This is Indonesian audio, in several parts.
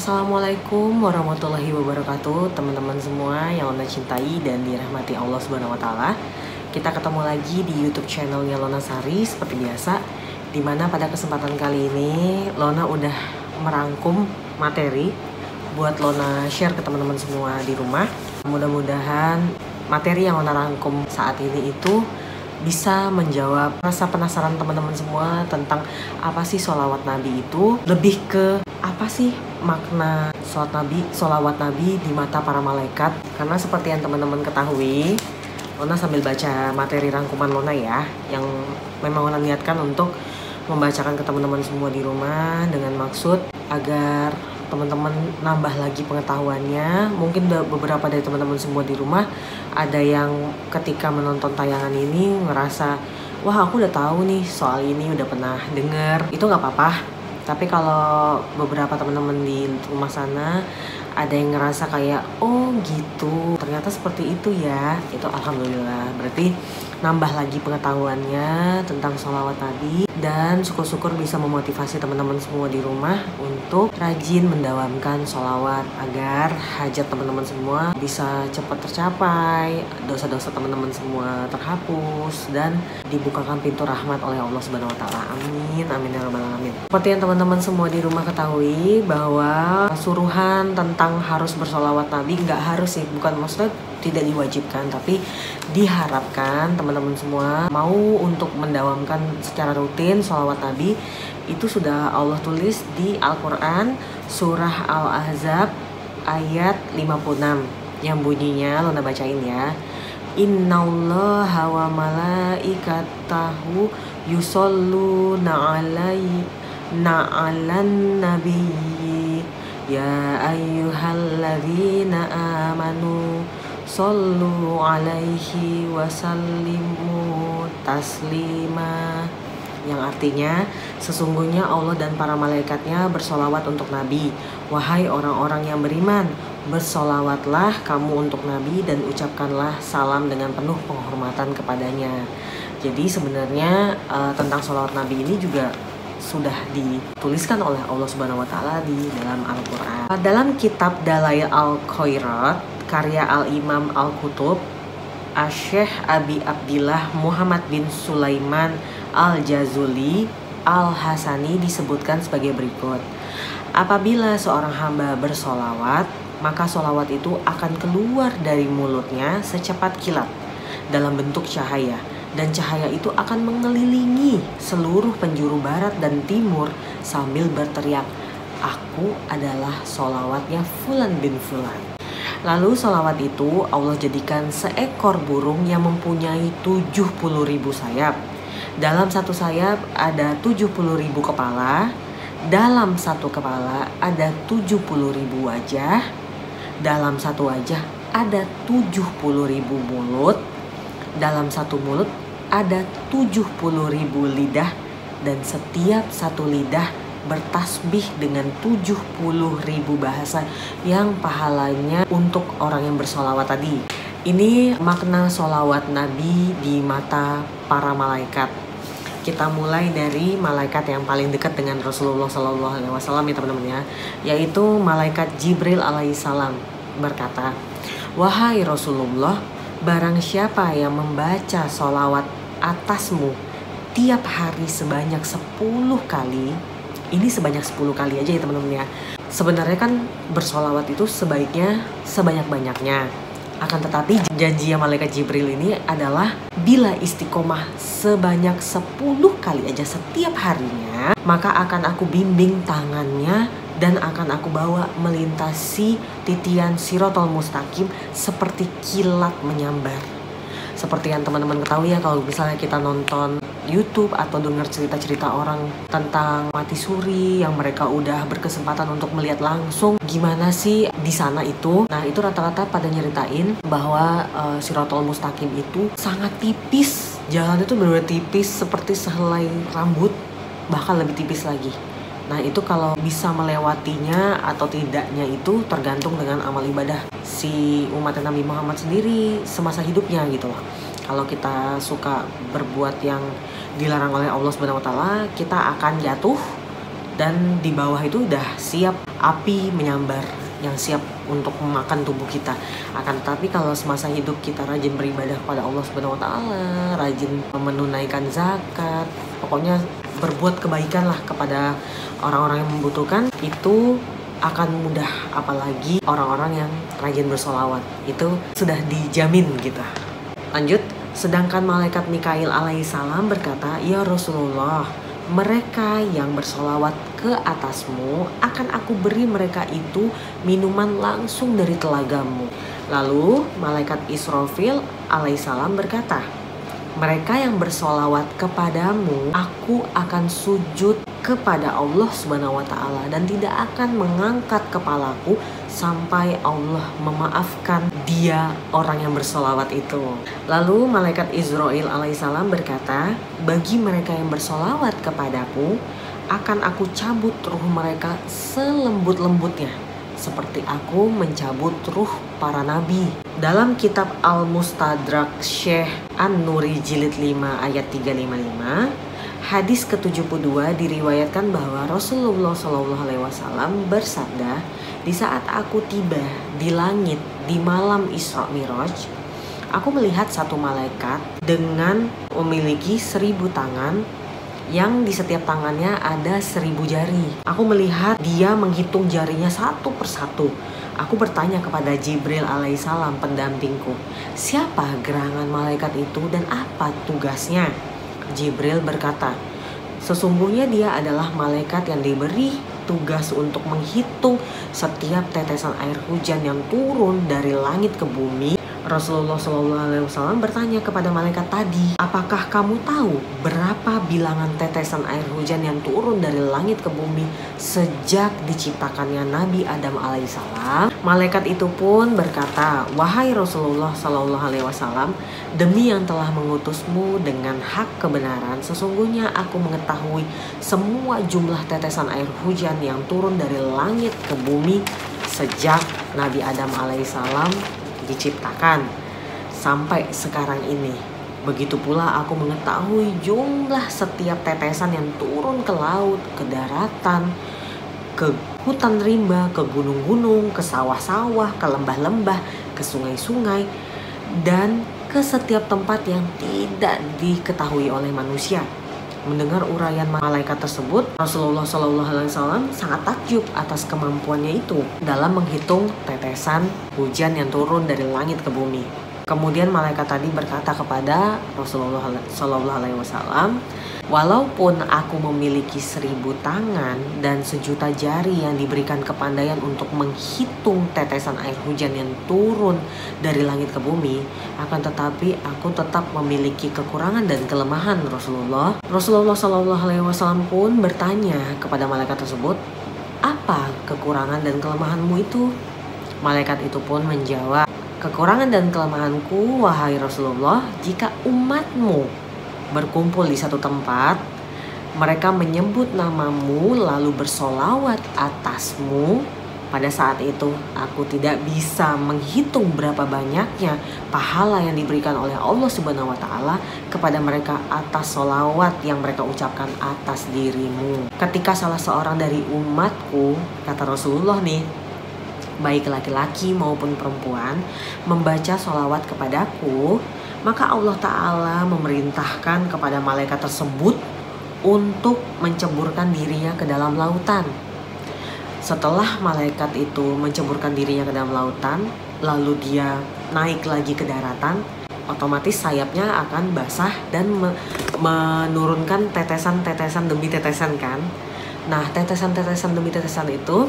Assalamualaikum warahmatullahi wabarakatuh, teman-teman semua yang Lona cintai dan dirahmati Allah Subhanahu wa taala. Kita ketemu lagi di YouTube channelnya Lona Sari seperti biasa, dimana pada kesempatan kali ini Lona udah merangkum materi buat Lona share ke teman-teman semua di rumah. Mudah-mudahan materi yang Lona rangkum saat ini itu bisa menjawab rasa penasaran teman-teman semua tentang apa sih sholawat Nabi itu, lebih ke apa sih makna sholawat Nabi di mata para malaikat. Karena seperti yang teman-teman ketahui, Lona sambil baca materi rangkuman Lona ya, yang memang Lona niatkan untuk membacakan ke teman-teman semua di rumah dengan maksud agar teman-teman nambah lagi pengetahuannya. Mungkin beberapa dari teman-teman semua di rumah ada yang ketika menonton tayangan ini ngerasa, wah aku udah tahu nih soal ini, udah pernah denger. Itu nggak apa-apa. Tapi kalau beberapa teman-teman di rumah sana ada yang ngerasa kayak, oh gitu, ternyata seperti itu ya, itu alhamdulillah. Berarti nambah lagi pengetahuannya tentang sholawat Nabi, dan syukur-syukur bisa memotivasi teman-teman semua di rumah untuk rajin mendawamkan sholawat agar hajat teman-teman semua bisa cepat tercapai, dosa-dosa teman-teman semua terhapus, dan dibukakan pintu rahmat oleh Allah Subhanahu wa taala. Amin, amin ya rabbal alamin. Seperti yang teman-teman semua di rumah ketahui bahwa suruhan tentang harus bersolawat Nabi nggak harus sih, bukan maksudnya tidak diwajibkan, tapi diharapkan teman-teman semua mau untuk mendawamkan secara rutin sholawat Nabi. Itu sudah Allah tulis di Al-Quran surah Al-Ahzab ayat 56 yang bunyinya Lona bacain ya. Innallaha wa malaikatahu yusholluna alan nabiyyi ya ayyuhalladzina amanu shollu alaihi wasallimu taslima, yang artinya sesungguhnya Allah dan para malaikatnya bersolawat untuk Nabi. Wahai orang-orang yang beriman, bersolawatlah kamu untuk Nabi dan ucapkanlah salam dengan penuh penghormatan kepadanya. Jadi sebenarnya tentang sholawat Nabi ini juga sudah dituliskan oleh Allah Subhanahu wa taala di dalam Al-Qur'an. Dalam kitab Dalail Al-Khairat karya Al-Imam Al-Kutub, Syekh Abi Abdillah Muhammad bin Sulaiman Al-Jazuli Al-Hasani disebutkan sebagai berikut. Apabila seorang hamba bersolawat, maka solawat itu akan keluar dari mulutnya secepat kilat dalam bentuk cahaya, dan cahaya itu akan mengelilingi seluruh penjuru barat dan timur sambil berteriak, aku adalah solawatnya Fulan bin Fulan. Lalu sholawat itu Allah jadikan seekor burung yang mempunyai 70.000 sayap. Dalam satu sayap ada 70.000 kepala. Dalam satu kepala ada 70.000 wajah. Dalam satu wajah ada 70.000 mulut. Dalam satu mulut ada 70.000 lidah. Dan setiap satu lidah bertasbih dengan 70.000 bahasa yang pahalanya untuk orang yang bersolawat tadi. Ini makna solawat Nabi di mata para malaikat. Kita mulai dari malaikat yang paling dekat dengan Rasulullah SAW ya teman-teman ya, yaitu malaikat Jibril alaihissalam berkata, wahai Rasulullah, barang siapa yang membaca solawat atasmu tiap hari sebanyak 10 kali, ini sebanyak 10 kali aja ya teman-teman ya. Sebenarnya kan bersolawat itu sebaiknya sebanyak-banyaknya. Akan tetapi janji malaikat Jibril ini adalah bila istiqomah sebanyak 10 kali aja setiap harinya, maka akan aku bimbing tangannya dan akan aku bawa melintasi titian Sirotol Mustaqim seperti kilat menyambar. Seperti yang teman-teman ketahui ya, kalau misalnya kita nonton YouTube atau dengar cerita-cerita orang tentang mati suri yang mereka udah berkesempatan untuk melihat langsung gimana sih di sana itu. Nah itu rata-rata pada nyeritain bahwa Sirotol Mustaqim itu sangat tipis. Jalan itu benar-benar tipis seperti sehelai rambut, bahkan lebih tipis lagi. Nah itu kalau bisa melewatinya atau tidaknya itu tergantung dengan amal ibadah si umat Nabi Muhammad sendiri semasa hidupnya gitu loh. Kalau kita suka berbuat yang dilarang oleh Allah Subhanahu wa taala, kita akan jatuh dan di bawah itu udah siap api menyambar yang siap untuk memakan tubuh kita. Akan tetapi kalau semasa hidup kita rajin beribadah kepada Allah Subhanahu wa taala, rajin menunaikan zakat, pokoknya berbuat kebaikan lah kepada orang-orang yang membutuhkan, itu akan mudah. Apalagi orang-orang yang rajin bersolawat, itu sudah dijamin gitu. Lanjut, sedangkan malaikat Mikail alaihissalam berkata, "Ya Rasulullah, mereka yang bersolawat ke atasmu akan aku beri mereka itu minuman langsung dari telagamu." Lalu malaikat Israfil alaihissalam berkata, "Mereka yang bersolawat kepadamu, aku akan sujud kepada Allah Subhanahu wa taala dan tidak akan mengangkat kepalaku sampai Allah memaafkan dia orang yang bersolawat itu." Lalu malaikat Israel alaihissalam berkata, "Bagi mereka yang bersolawat kepadaku, akan aku cabut ruh mereka selembut-lembutnya, seperti aku mencabut ruh para nabi." Dalam kitab Al-Mustadrak Syekh An-Nuri jilid 5 ayat 355, hadis ke-72 diriwayatkan bahwa Rasulullah SAW bersabda, "Di saat aku tiba di langit di malam Isra Miraj, aku melihat satu malaikat dengan memiliki 1000 tangan, yang di setiap tangannya ada 1000 jari. Aku melihat dia menghitung jarinya satu persatu. Aku bertanya kepada Jibril alaihissalam, pendampingku, siapa gerangan malaikat itu dan apa tugasnya?" Jibril berkata, "Sesungguhnya dia adalah malaikat yang diberi tugas untuk menghitung setiap tetesan air hujan yang turun dari langit ke bumi." Rasulullah SAW bertanya kepada malaikat tadi, "Apakah kamu tahu berapa bilangan tetesan air hujan yang turun dari langit ke bumi sejak diciptakannya Nabi Adam alaihissalam?" Malaikat itu pun berkata, "Wahai Rasulullah SAW, demi yang telah mengutusmu dengan hak kebenaran, sesungguhnya aku mengetahui semua jumlah tetesan air hujan yang turun dari langit ke bumi sejak Nabi Adam alaihissalam diciptakan sampai sekarang ini. Begitu pula aku mengetahui jumlah setiap tetesan yang turun ke laut, ke daratan, ke hutan rimba, ke gunung-gunung, ke sawah-sawah, ke lembah-lembah, ke sungai-sungai, dan ke setiap tempat yang tidak diketahui oleh manusia." Mendengar uraian malaikat tersebut, Rasulullah SAW sangat takjub atas kemampuannya itu dalam menghitung tetesan hujan yang turun dari langit ke bumi. Kemudian malaikat tadi berkata kepada Rasulullah SAW, "Walaupun aku memiliki 1000 tangan dan 1.000.000 jari yang diberikan kepandaian untuk menghitung tetesan air hujan yang turun dari langit ke bumi, akan tetapi aku tetap memiliki kekurangan dan kelemahan, Rasulullah." Rasulullah SAW pun bertanya kepada malaikat tersebut, "Apa kekurangan dan kelemahanmu itu?" Malaikat itu pun menjawab, "Kekurangan dan kelemahanku, wahai Rasulullah, jika umatmu berkumpul di satu tempat, mereka menyebut namamu lalu bersolawat atasmu, pada saat itu aku tidak bisa menghitung berapa banyaknya pahala yang diberikan oleh Allah Subhanahu wa taala kepada mereka atas solawat yang mereka ucapkan atas dirimu. Ketika salah seorang dari umatku," kata Rasulullah nih, "baik laki-laki maupun perempuan, membaca solawat kepadaku, maka Allah Ta'ala memerintahkan kepada malaikat tersebut untuk menceburkan dirinya ke dalam lautan. Setelah malaikat itu menceburkan dirinya ke dalam lautan, lalu dia naik lagi ke daratan, otomatis sayapnya akan basah dan menurunkan tetesan-tetesan demi tetesan kan. Nah, tetesan-tetesan demi tetesan itu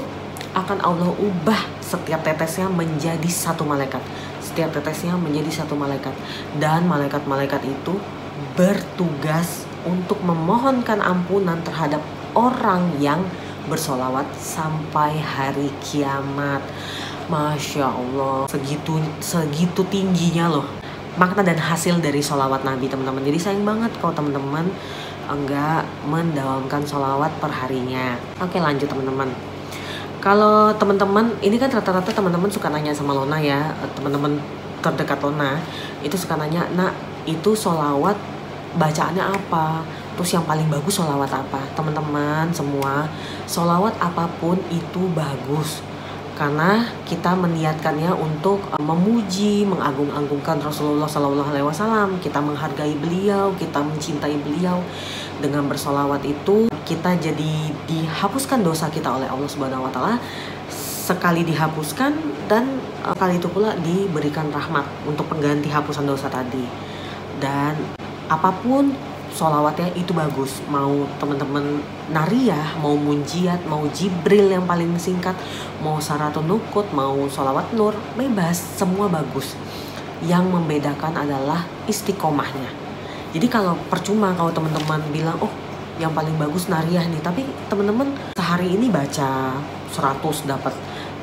akan Allah ubah setiap tetesnya menjadi satu malaikat. Setiap tetesnya menjadi satu malaikat. Dan malaikat-malaikat itu bertugas untuk memohonkan ampunan terhadap orang yang bersolawat sampai hari kiamat. Masya Allah, segitu tingginya loh makna dan hasil dari solawat Nabi, teman-teman. Jadi sayang banget kalau teman-teman enggak mendawamkan solawat perharinya. Oke, lanjut teman-teman. Kalau teman-teman, ini kan rata-rata teman-teman suka nanya sama Lona ya, teman-teman terdekat Lona itu suka nanya, "Nak, itu solawat bacaannya apa? Terus yang paling bagus sholawat apa? Teman-teman semua, sholawat apapun itu bagus. Karena kita meniatkannya untuk memuji, mengagung-agungkan Rasulullah SAW. Kita menghargai beliau, kita mencintai beliau. Dengan bersolawat itu kita jadi dihapuskan dosa kita oleh Allah Subhanahu Wa Taala. Sekali dihapuskan dan kali itu pula diberikan rahmat untuk pengganti hapusan dosa tadi. Dan apapun sholawatnya itu bagus. Mau teman-teman nariyah, mau munjiat, mau jibril yang paling singkat, mau saratun nukut, mau sholawat nur, bebas, semua bagus. Yang membedakan adalah istiqomahnya. Jadi kalau percuma kalau teman-teman bilang, oh yang paling bagus nariyah nih, tapi teman-teman sehari ini baca 100 dapat,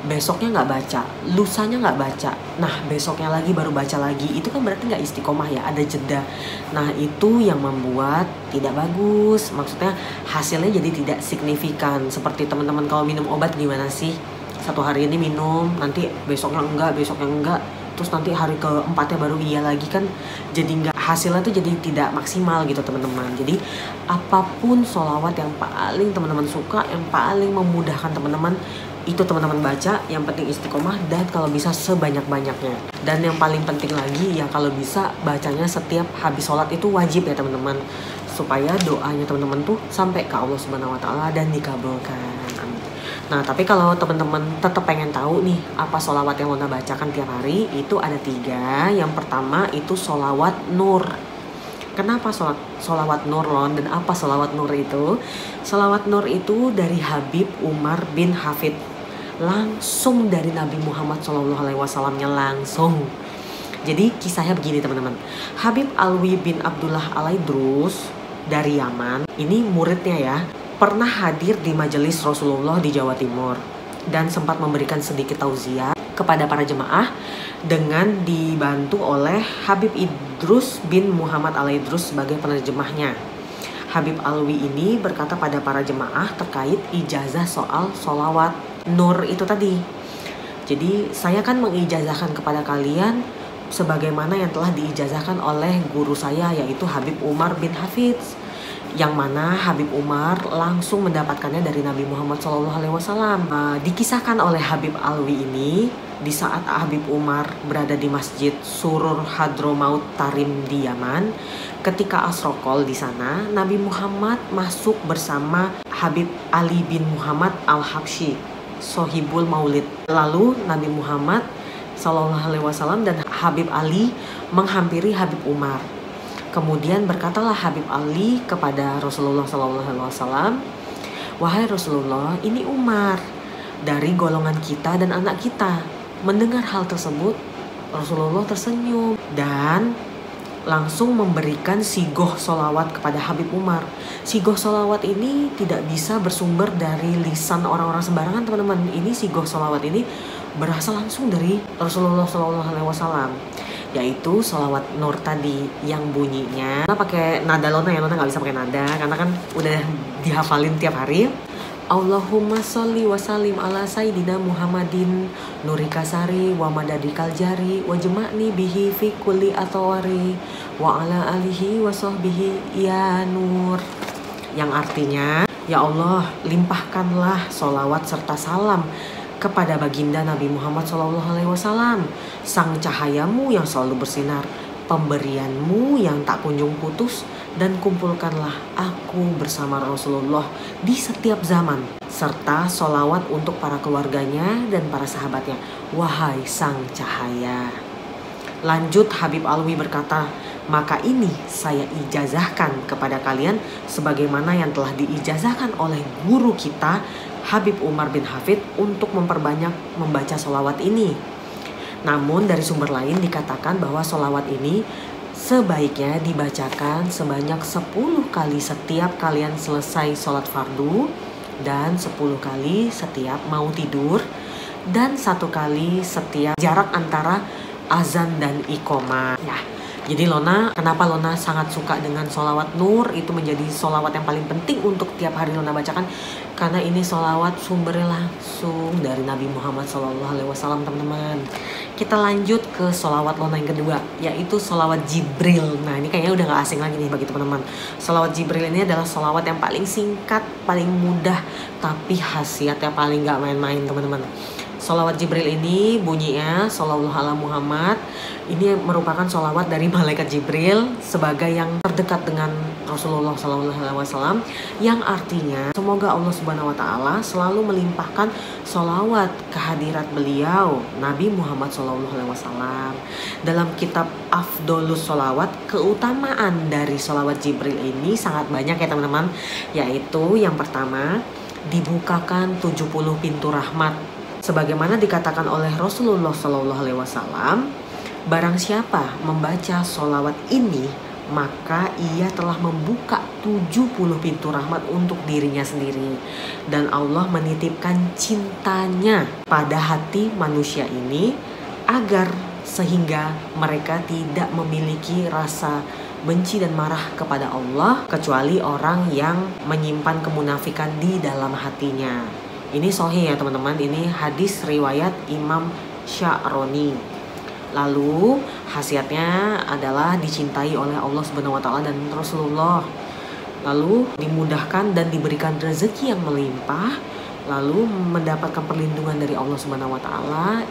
besoknya nggak baca, lusanya nggak baca, nah besoknya lagi baru baca lagi, itu kan berarti nggak istiqomah ya, ada jeda. Nah itu yang membuat tidak bagus, maksudnya hasilnya jadi tidak signifikan. Seperti teman-teman kalau minum obat gimana sih, satu hari ini minum, nanti besoknya enggak, terus nanti hari keempatnya baru iya lagi, kan jadi nggak, hasilnya tuh jadi tidak maksimal gitu teman-teman. Jadi apapun sholawat yang paling teman-teman suka, yang paling memudahkan teman-teman, itu teman-teman baca, yang penting istiqomah dan kalau bisa sebanyak-banyaknya. Dan yang paling penting lagi ya, kalau bisa bacanya setiap habis sholat itu wajib ya teman-teman, supaya doanya teman-teman tuh sampai ke Allah Subhanahu Wa Taala dan dikabulkan. Nah tapi kalau teman-teman tetap pengen tahu nih apa sholawat yang Lona bacakan tiap hari, itu ada 3. Yang pertama itu sholawat nur. Kenapa sholawat nur Lon, dan apa sholawat nur itu? Sholawat nur itu dari Habib Umar bin Hafid, langsung dari Nabi Muhammad SAW-nya langsung. Jadi kisahnya begini teman-teman. Habib Alwi bin Abdullah Al-Aidrus dari Yaman, ini muridnya ya, pernah hadir di majelis Rasulullah di Jawa Timur dan sempat memberikan sedikit tausiah kepada para jemaah dengan dibantu oleh Habib Idrus bin Muhammad Al-Aidrus sebagai penerjemahnya. Habib Alwi ini berkata pada para jemaah terkait ijazah soal sholawat nur itu tadi. Jadi saya kan mengijazahkan kepada kalian sebagaimana yang telah diijazahkan oleh guru saya, yaitu Habib Umar bin Hafiz, yang mana Habib Umar langsung mendapatkannya dari Nabi Muhammad SAW. Dikisahkan oleh Habib Alwi ini, di saat Habib Umar berada di Masjid Surur Hadromaut Tarim di Yaman, ketika asrokol di sana, Nabi Muhammad masuk bersama Habib Ali bin Muhammad Al-Habsyi, Sohibul Maulid. Lalu Nabi Muhammad SAW dan Habib Ali menghampiri Habib Umar. Kemudian berkatalah Habib Ali kepada Rasulullah SAW, wahai Rasulullah, ini Umar dari golongan kita dan anak kita. Mendengar hal tersebut, Rasulullah tersenyum dan langsung memberikan sigoh sholawat kepada Habib Umar. Sigoh sholawat ini tidak bisa bersumber dari lisan orang-orang sembarangan teman-teman. Ini sigoh sholawat ini berasal langsung dari Rasulullah SAW, yaitu sholawat nur tadi yang bunyinya pakai nada Lona ya, Lona nggak bisa pakai nada karena kan udah dihafalin tiap hari. Allahumma sholli wa sallim ala sayyidina Muhammadin nuri kasari wa madadikal jari wa jema'ni bihi fi kulli atawari wa ala alihi wa sahbihi ya nur, yang artinya, ya Allah, limpahkanlah sholawat serta salam kepada baginda Nabi Muhammad SAW, sang cahayamu yang selalu bersinar, pemberianmu yang tak kunjung putus, dan kumpulkanlah aku bersama Rasulullah di setiap zaman, serta sholawat untuk para keluarganya dan para sahabatnya, wahai sang cahaya. Lanjut Habib Alwi berkata, maka ini saya ijazahkan kepada kalian sebagaimana yang telah diijazahkan oleh guru kita Habib Umar bin Hafid untuk memperbanyak membaca sholawat ini. Namun dari sumber lain dikatakan bahwa sholawat ini sebaiknya dibacakan sebanyak 10 kali setiap kalian selesai sholat fardu, dan 10 kali setiap mau tidur, dan 1 kali setiap jarak antara azan dan iqomah. Ya, Jadi kenapa Lona sangat suka dengan sholawat Nur, itu menjadi sholawat yang paling penting untuk tiap hari Lona bacakan, karena ini sholawat sumbernya langsung dari Nabi Muhammad SAW, teman-teman. Kita lanjut ke sholawat Lona yang kedua, yaitu sholawat Jibril. Nah, ini kayaknya udah gak asing lagi nih bagi teman-teman. Sholawat Jibril ini adalah sholawat yang paling singkat, paling mudah, tapi khasiatnya paling gak main-main, teman-teman. Sholawat Jibril ini bunyinya Shallallahu ala Muhammad. Ini merupakan sholawat dari malaikat Jibril sebagai yang terdekat dengan Rasulullah SAW, yang artinya semoga Allah Subhanahu Wa Taala selalu melimpahkan sholawat kehadirat beliau Nabi Muhammad SAW. Dalam kitab Afdolus Sholawat, keutamaan dari sholawat Jibril ini sangat banyak ya teman-teman. Yaitu yang pertama, dibukakan 70 pintu rahmat. Sebagaimana dikatakan oleh Rasulullah SAW, barang siapa membaca sholawat ini, maka ia telah membuka 70 pintu rahmat untuk dirinya sendiri. Dan Allah menitipkan cintanya pada hati manusia ini, agar sehingga mereka tidak memiliki rasa benci dan marah kepada Allah, kecuali orang yang menyimpan kemunafikan di dalam hatinya. Ini sahih ya teman-teman, ini hadis riwayat Imam Sya'roni. Lalu khasiatnya adalah dicintai oleh Allah Subhanahu Wa Taala dan Rasulullah. Lalu dimudahkan dan diberikan rezeki yang melimpah. Lalu mendapatkan perlindungan dari Allah Subhanahu Wa Taala.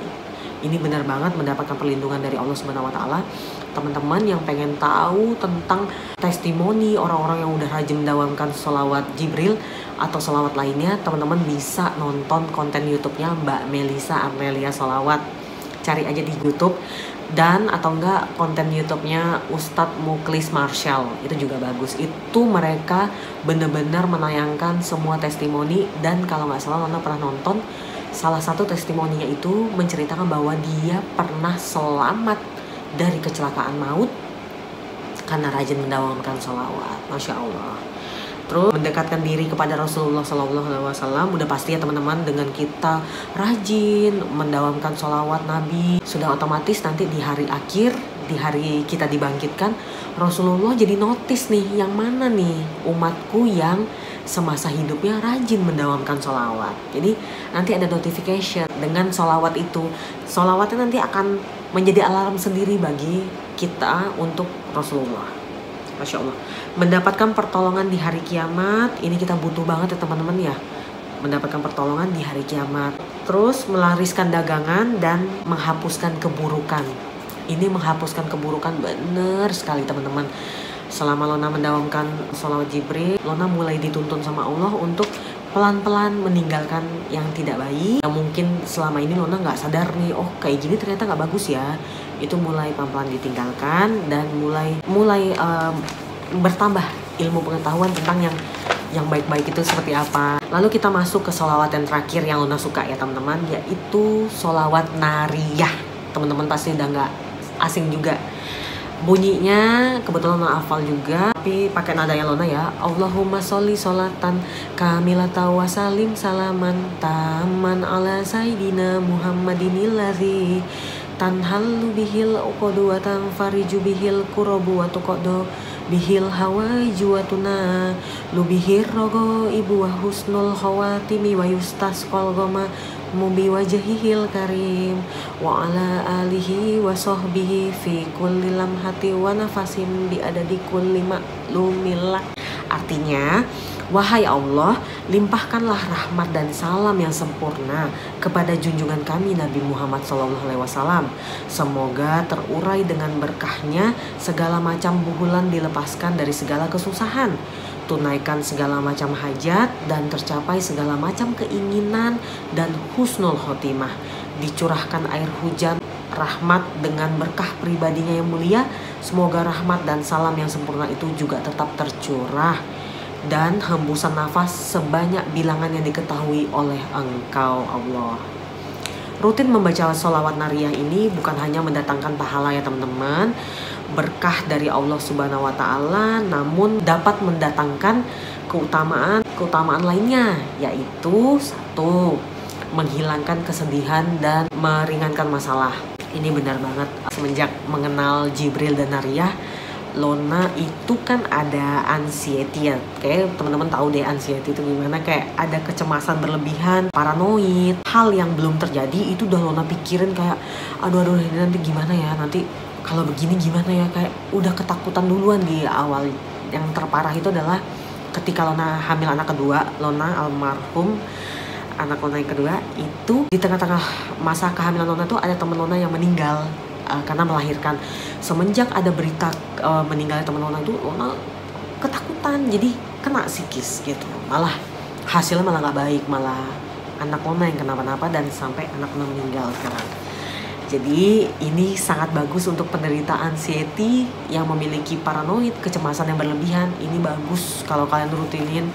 Ini benar banget mendapatkan perlindungan dari Allah Subhanahu Wa Taala. Teman-teman yang pengen tahu tentang testimoni orang-orang yang udah rajin mendawamkan sholawat Jibril atau sholawat lainnya, teman-teman bisa nonton konten YouTube-nya Mbak Melisa Amelia Sholawat. Cari aja di YouTube, dan atau enggak konten YouTube-nya Ustadz Muklis Marshall, itu juga bagus. Itu mereka benar-benar menayangkan semua testimoni, dan kalau nggak salah Lona pernah nonton salah satu testimoninya itu menceritakan bahwa dia pernah selamat dari kecelakaan maut karena rajin mendawamkan sholawat. Masya Allah. Terus mendekatkan diri kepada Rasulullah SAW, udah pasti ya teman-teman, dengan kita rajin mendawamkan sholawat Nabi, sudah otomatis nanti di hari akhir, di hari kita dibangkitkan, Rasulullah jadi notice nih, yang mana nih umatku yang semasa hidupnya rajin mendawamkan sholawat. Jadi nanti ada notification dengan sholawat itu. Sholawatnya nanti akan menjadi alarm sendiri bagi kita untuk Rasulullah. Masya Allah. Mendapatkan pertolongan di hari kiamat, ini kita butuh banget ya teman-teman ya, mendapatkan pertolongan di hari kiamat. Terus melariskan dagangan dan menghapuskan keburukan. Ini menghapuskan keburukan bener sekali teman-teman. Selama Lona mendawamkan sholawat Jibril, Lona mulai dituntun sama Allah untuk pelan-pelan meninggalkan yang tidak baik. Yang mungkin selama ini Lona nggak sadar nih, oh kayak gini ternyata nggak bagus ya. Itu mulai pelan-pelan ditinggalkan dan mulai bertambah ilmu pengetahuan tentang yang baik-baik itu seperti apa. Lalu kita masuk ke sholawat yang terakhir yang Lona suka ya teman-teman, yaitu sholawat nariyah. Teman-teman pasti udah nggak asing juga. Bunyinya kebetulan Lona hafal juga, tapi pakai nada yang Lona ya. Allahumma sholli sholatan kamilata wa salim salaman taman ala sayyidina Muhammadinil ladzi tanhalu bihil uqadu wa tanfariju bihil kurobu wa tuqadu bihil hawaiju wa tuna lubihir rogo ibu wa husnul khawatimi wa yustasqal goma mubi wajhihil karim wa ala alihi wa sahbihi fi kulli lamhati wa nafasim bi adadi kulli ma'lumillah. Artinya, wahai Allah, limpahkanlah rahmat dan salam yang sempurna kepada junjungan kami Nabi Muhammad SAW. Semoga terurai dengan berkahnya segala macam buhulan dilepaskan dari segala kesusahan, tunaikan segala macam hajat dan tercapai segala macam keinginan dan husnul khotimah. Dicurahkan air hujan rahmat dengan berkah pribadinya yang mulia. Semoga rahmat dan salam yang sempurna itu juga tetap tercurah dan hembusan nafas sebanyak bilangan yang diketahui oleh Engkau Allah. Rutin membaca sholawat nariyah ini bukan hanya mendatangkan pahala ya teman-teman, berkah dari Allah Subhanahu wa Ta'ala, namun dapat mendatangkan keutamaan lainnya, yaitu 1. Menghilangkan kesedihan dan meringankan masalah. Ini benar banget, semenjak mengenal Jibril dan Nariyah, Lona itu kan ada anxiety ya. Kayak teman-teman tahu deh anxiety itu gimana, kayak ada kecemasan berlebihan, paranoid, hal yang belum terjadi itu udah Lona pikirin kayak aduh ini nanti gimana ya, nanti kalau begini gimana ya, kayak udah ketakutan duluan di awal. Yang terparah itu adalah ketika Lona hamil anak kedua, Lona almarhum anak Lona yang kedua itu, di tengah-tengah masa kehamilan Lona tuh ada temen Lona yang meninggal karena melahirkan. Semenjak ada berita meninggalnya teman Lona itu, Lona ketakutan, jadi kena psikis gitu. Malah hasilnya malah nggak baik, malah anak Lona yang kenapa-napa dan sampai anak Lona meninggal sekarang. Jadi ini sangat bagus untuk penderita anxiety yang memiliki paranoid, kecemasan yang berlebihan. Ini bagus kalau kalian rutinin.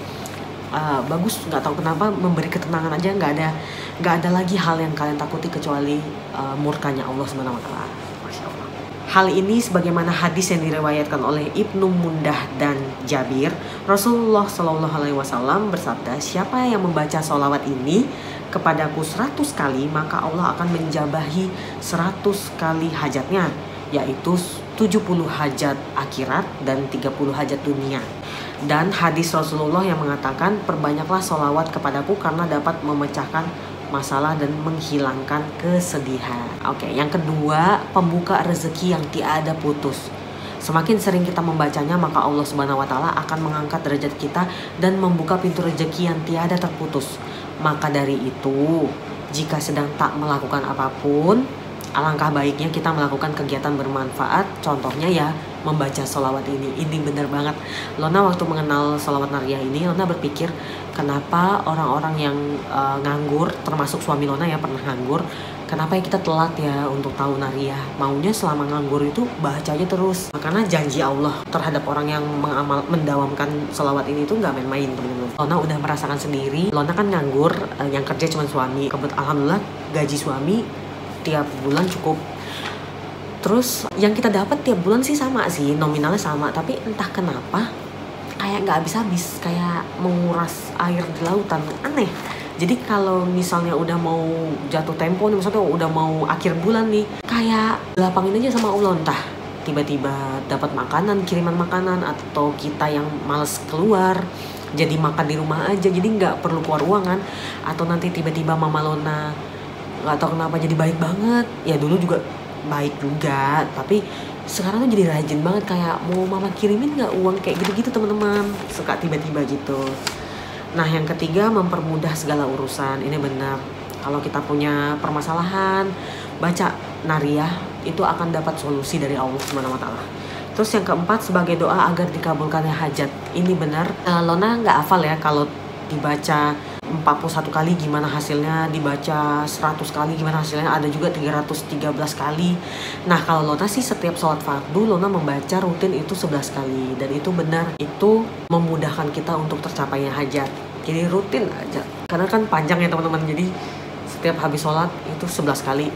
Bagus, nggak tahu kenapa memberi ketenangan aja, nggak ada lagi hal yang kalian takuti kecuali murkanya Allah Subhanahu wa Ta'ala. Masya Allah. Hal ini sebagaimana hadis yang diriwayatkan oleh Ibnu Mundah dan Jabir, Rasulullah Shallallahu Alaihi Wasallam bersabda, siapa yang membaca sholawat ini kepadaku 100 kali, maka Allah akan menjabahi 100 kali hajatnya, yaitu 70 hajat akhirat dan 30 hajat dunia. Dan hadis Rasulullah yang mengatakan, perbanyaklah sholawat kepadaku karena dapat memecahkan masalah dan menghilangkan kesedihan. Oke, yang kedua, pembuka rezeki yang tiada putus. Semakin sering kita membacanya, maka Allah Subhanahu wa Ta'ala akan mengangkat derajat kita dan membuka pintu rezeki yang tiada terputus. Maka dari itu, jika sedang tak melakukan apapun, alangkah baiknya kita melakukan kegiatan bermanfaat. Contohnya ya membaca sholawat ini. Ini benar banget. Lona waktu mengenal sholawat Nariyah ini, Lona berpikir kenapa orang-orang yang nganggur, termasuk suami Lona ya pernah nganggur, kenapa ya kita telat ya untuk tahu Nariyah. Maunya selama nganggur itu baca aja terus. Karena janji Allah terhadap orang yang mendawamkan sholawat ini itu nggak main-main, teman-teman. Lona udah merasakan sendiri. Lona kan nganggur, yang kerja cuma suami. Alhamdulillah gaji suami tiap bulan cukup. Terus yang kita dapat tiap bulan sih sama sih, nominalnya sama, tapi entah kenapa kayak nggak habis-habis, kayak menguras air di lautan, aneh. Jadi kalau misalnya udah mau jatuh tempo nih, misalnya udah mau akhir bulan nih, kayak lapangin aja sama Allah, entah tiba-tiba dapat makanan, kiriman makanan, atau kita yang males keluar jadi makan di rumah aja, jadi nggak perlu keluar ruangan. Atau nanti tiba-tiba Mama Lona nggak tahu kenapa jadi baik banget. Ya dulu juga baik juga, tapi sekarang tuh jadi rajin banget, kayak mau mama kirimin nggak uang kayak gitu-gitu teman-teman, suka tiba-tiba gitu. Nah yang ketiga, mempermudah segala urusan. Ini benar, kalau kita punya permasalahan, baca Nariyah itu akan dapat solusi dari Allah Subhanahu wa Ta'ala. Terus yang keempat, sebagai doa agar dikabulkannya hajat. Ini benar, Lona nggak hafal ya kalau dibaca 41 kali gimana hasilnya, dibaca 100 kali gimana hasilnya, ada juga 313 kali. Nah kalau Lona sih setiap sholat fardu Lona membaca rutin itu 11 kali. Dan itu benar, itu memudahkan kita untuk tercapainya hajat. Jadi rutin aja, karena kan panjang ya teman-teman, jadi setiap habis sholat itu 11 kali.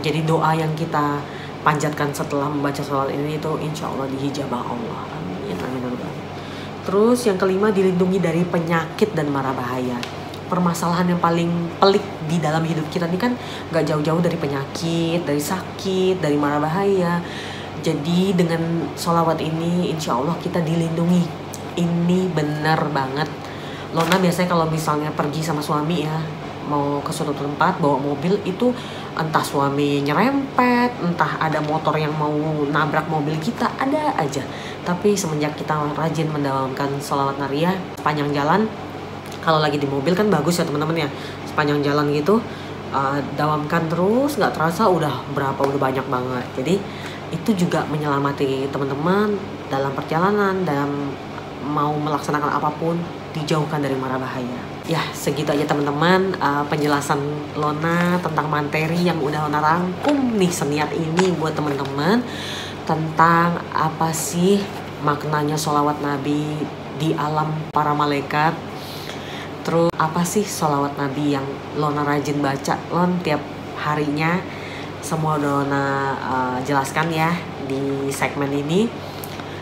Jadi doa yang kita panjatkan setelah membaca sholat ini itu insya Allah dihijabah Allah. Amin, amin, amin. Terus yang kelima, dilindungi dari penyakit dan mara bahaya. Permasalahan yang paling pelik di dalam hidup kita ini kan gak jauh-jauh dari penyakit, dari sakit, dari mara bahaya. Jadi dengan sholawat ini insya Allah kita dilindungi. Ini benar banget. Lona biasanya kalau misalnya pergi sama suami ya, mau ke suatu tempat bawa mobil itu, entah suami nyerempet, entah ada motor yang mau nabrak mobil kita, ada aja. Tapi semenjak kita rajin mendawamkan sholawat Nariyah sepanjang jalan, kalau lagi di mobil kan bagus ya teman-teman ya, sepanjang jalan gitu dawamkan terus, nggak terasa udah banyak banget. Jadi itu juga menyelamati teman-teman dalam perjalanan, dalam mau melaksanakan apapun, dijauhkan dari mara bahaya. Ya segitu aja teman-teman penjelasan Lona tentang materi yang udah Lona rangkum nih seniat ini buat teman-teman, tentang apa sih maknanya sholawat Nabi di alam para malaikat. Terus apa sih sholawat Nabi yang Lona rajin baca tiap harinya. Semua udah Lona jelaskan ya di segmen ini.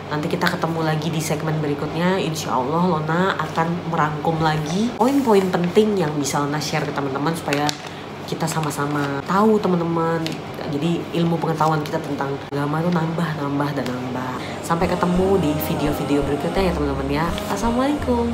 Nanti kita ketemu lagi di segmen berikutnya. Insya Allah Lona akan merangkum lagi poin-poin penting yang bisa Lona share ke teman-teman, supaya kita sama-sama tahu teman-teman Jadi ilmu pengetahuan kita tentang agama itu nambah dan nambah. Sampai ketemu di video-video berikutnya ya teman-teman ya. Assalamualaikum.